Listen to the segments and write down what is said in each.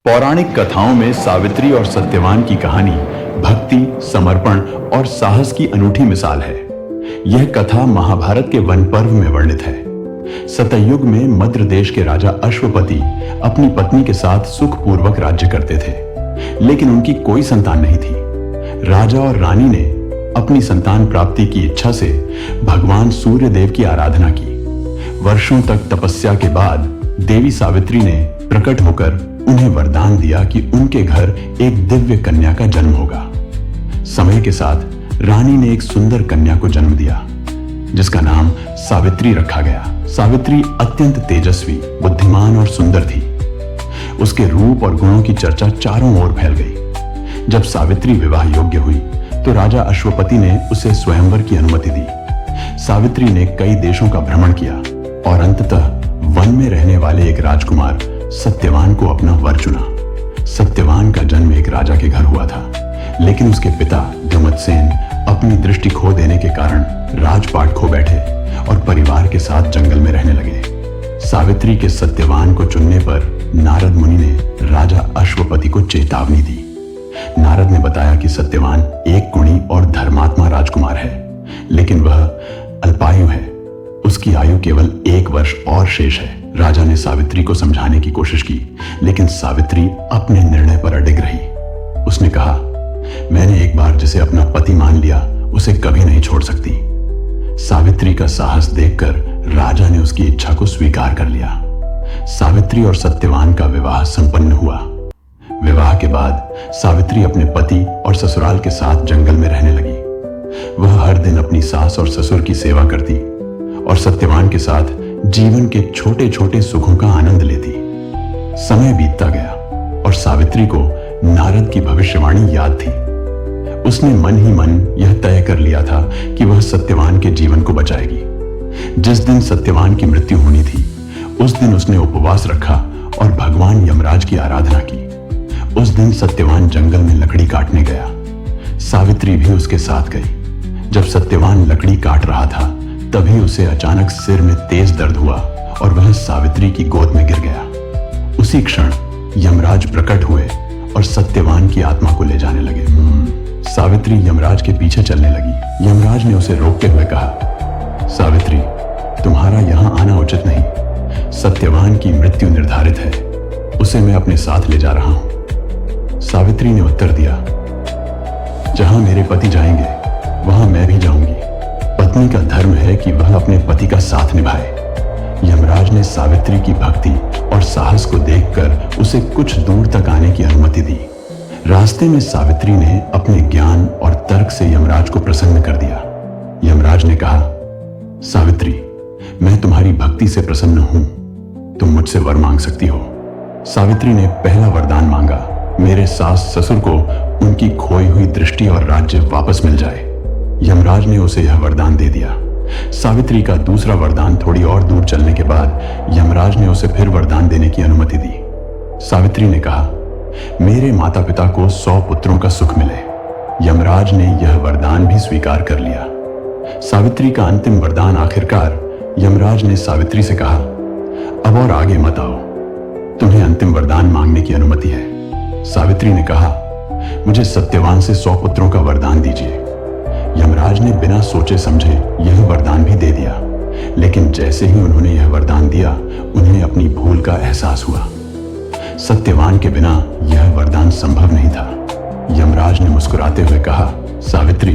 पौराणिक कथाओं में सावित्री और सत्यवान की कहानी भक्ति, समर्पण और साहस की अनूठी मिसाल है। यह कथा महाभारत के वन पर्व में वर्णित है। सतयुग में मद्र देश के राजा अश्वपति अपनी पत्नी के साथ सुखपूर्वक राज्य करते थे, लेकिन उनकी कोई संतान नहीं थी। राजा और रानी ने अपनी संतान प्राप्ति की इच्छा से भगवान सूर्य देव की आराधना की। वर्षों तक तपस्या के बाद देवी सावित्री ने प्रकट होकर उन्हें वरदान दिया कि उनके घर एक दिव्य कन्या का जन्म होगा। समय के साथ रानी ने एक सुंदर कन्या को जन्म दिया, जिसका नाम सावित्री रखा गया। सावित्री अत्यंत तेजस्वी, बुद्धिमान और सुंदर थी। उसके रूप और गुणों की चर्चा चारों ओर फैल गई। जब सावित्री विवाह योग्य हुई तो राजा अश्वपति ने उसे स्वयंवर की अनुमति दी। सावित्री ने कई देशों का भ्रमण किया और अंततः वन में रहने वाले एक राजकुमार सत्यवान को अपना वर चुना। सत्यवान का जन्म एक राजा के घर हुआ था, लेकिन उसके पिता द्युमत्सेन अपनी दृष्टि खो देने के कारण राजपाट खो बैठे और परिवार के साथ जंगल में रहने लगे। सावित्री के सत्यवान को चुनने पर नारद मुनि ने राजा अश्वपति को चेतावनी दी। नारद ने बताया कि सत्यवान एक गुणी और धर्मात्मा राजकुमार है, लेकिन वह अल्पायु है। उसकी आयु केवल 1 वर्ष और शेष है। राजा ने सावित्री को समझाने की कोशिश की, लेकिन सावित्री अपने निर्णय पर अडिग रही। उसने कहा, मैंने एक बार जिसे अपना पति मान लिया उसे कभी नहीं छोड़ सकती। सावित्री का साहस देखकर राजा ने उसकी इच्छा को स्वीकार कर लिया। सावित्री और सत्यवान का विवाह संपन्न हुआ। विवाह के बाद सावित्री अपने पति और ससुराल के साथ जंगल में रहने लगी। वह हर दिन अपनी सास और ससुर की सेवा करती और सत्यवान के साथ जीवन के छोटे छोटे सुखों का आनंद लेती। समय बीतता गया और सावित्री को नारद की भविष्यवाणी याद थी। उसने मन ही मन यह तय कर लिया था कि वह सत्यवान के जीवन को बचाएगी। जिस दिन सत्यवान की मृत्यु होनी थी, उस दिन उसने उपवास रखा और भगवान यमराज की आराधना की। उस दिन सत्यवान जंगल में लकड़ी काटने गया। सावित्री भी उसके साथ गई। जब सत्यवान लकड़ी काट रहा था, तभी उसे अचानक सिर में तेज दर्द हुआ और वह सावित्री की गोद में गिर गया। उसी क्षण यमराज प्रकट हुए और सत्यवान की आत्मा को ले जाने लगे। सावित्री यमराज के पीछे चलने लगी। यमराज ने उसे रोकते हुए कहा, सावित्री, तुम्हारा यहां आना उचित नहीं। सत्यवान की मृत्यु निर्धारित है, उसे मैं अपने साथ ले जा रहा हूं। सावित्री ने उत्तर दिया, जहां मेरे पति जाएंगे वहां मैं भी जाऊंगी। पत्नी का धर्म है कि वह अपने पति का साथ निभाए। यमराज ने सावित्री की भक्ति और साहस को देखकर उसे कुछ दूर तक आने की अनुमति दी। रास्ते में सावित्री ने अपने ज्ञान और तर्क से यमराज को प्रसन्न कर दिया। यमराज ने कहा, सावित्री, मैं तुम्हारी भक्ति से प्रसन्न हूं, तुम मुझसे वर मांग सकती हो। सावित्री ने पहला वरदान मांगा, मेरे सास ससुर को उनकी खोई हुई दृष्टि और राज्य वापस मिल जाए। यमराज ने उसे यह वरदान दे दिया। सावित्री का दूसरा वरदान थोड़ी और दूर चलने के बाद यमराज ने उसे फिर वरदान देने की अनुमति दी। सावित्री ने कहा, मेरे माता पिता को 100 पुत्रों का सुख मिले। यमराज ने यह वरदान भी स्वीकार कर लिया। सावित्री का अंतिम वरदान आखिरकार यमराज ने सावित्री से कहा, अब और आगे मत आओ, तुम्हें अंतिम वरदान मांगने की अनुमति है। सावित्री ने कहा, मुझे सत्यवान से 100 पुत्रों का वरदान दीजिए। यमराज ने बिना सोचे समझे यह वरदान भी दे दिया, लेकिन जैसे ही उन्होंने यह वरदान दिया, उन्हें अपनी भूल का एहसास हुआ। सत्यवान के बिना यह वरदान संभव नहीं था। यमराज ने मुस्कुराते हुए कहा, सावित्री,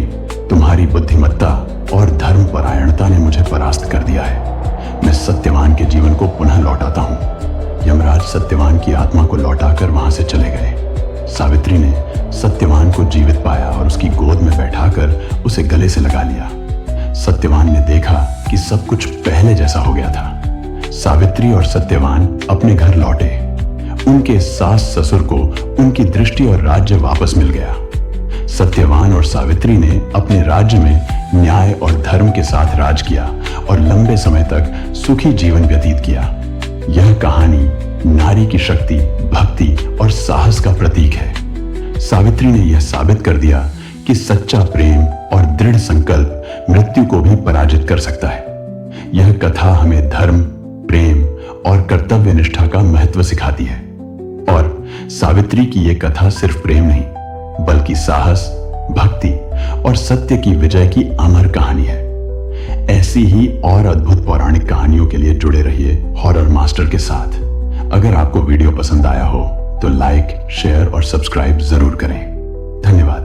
तुम्हारी बुद्धिमत्ता और धर्मपरायणता ने मुझे परास्त कर दिया है। मैं सत्यवान के जीवन को पुनः लौटाता हूं। यमराज सत्यवान की आत्मा को लौटाकर वहां से चले गए। सावित्री ने सत्यवान को जीवित पाया और उसकी गोद में बैठाकर उसे गले से लगा लिया। सत्यवान ने देखा कि सब कुछ पहले जैसा हो गया था। सावित्री और सत्यवान अपने घर लौटे। उनके सास ससुर को उनकी दृष्टि और राज्य वापस मिल गया। सत्यवान और सावित्री ने अपने राज्य में न्याय और धर्म के साथ राज किया और लंबे समय तक सुखी जीवन व्यतीत किया। यह कहानी नारी की शक्ति, भक्ति और साहस का प्रतीक है। सावित्री ने यह साबित कर दिया कि सच्चा प्रेम और दृढ़ संकल्प मृत्यु को भी पराजित कर सकता है। यह कथा हमें धर्म, प्रेम और कर्तव्य निष्ठा का महत्व सिखाती है और सावित्री की यह कथा सिर्फ प्रेम नहीं बल्कि साहस, भक्ति और सत्य की विजय की अमर कहानी है। ऐसी ही और अद्भुत पौराणिक कहानियों के लिए जुड़े रहिए हॉरर मास्टर के साथ। अगर आपको वीडियो पसंद आया हो तो लाइक, शेयर और सब्सक्राइब जरूर करें। धन्यवाद।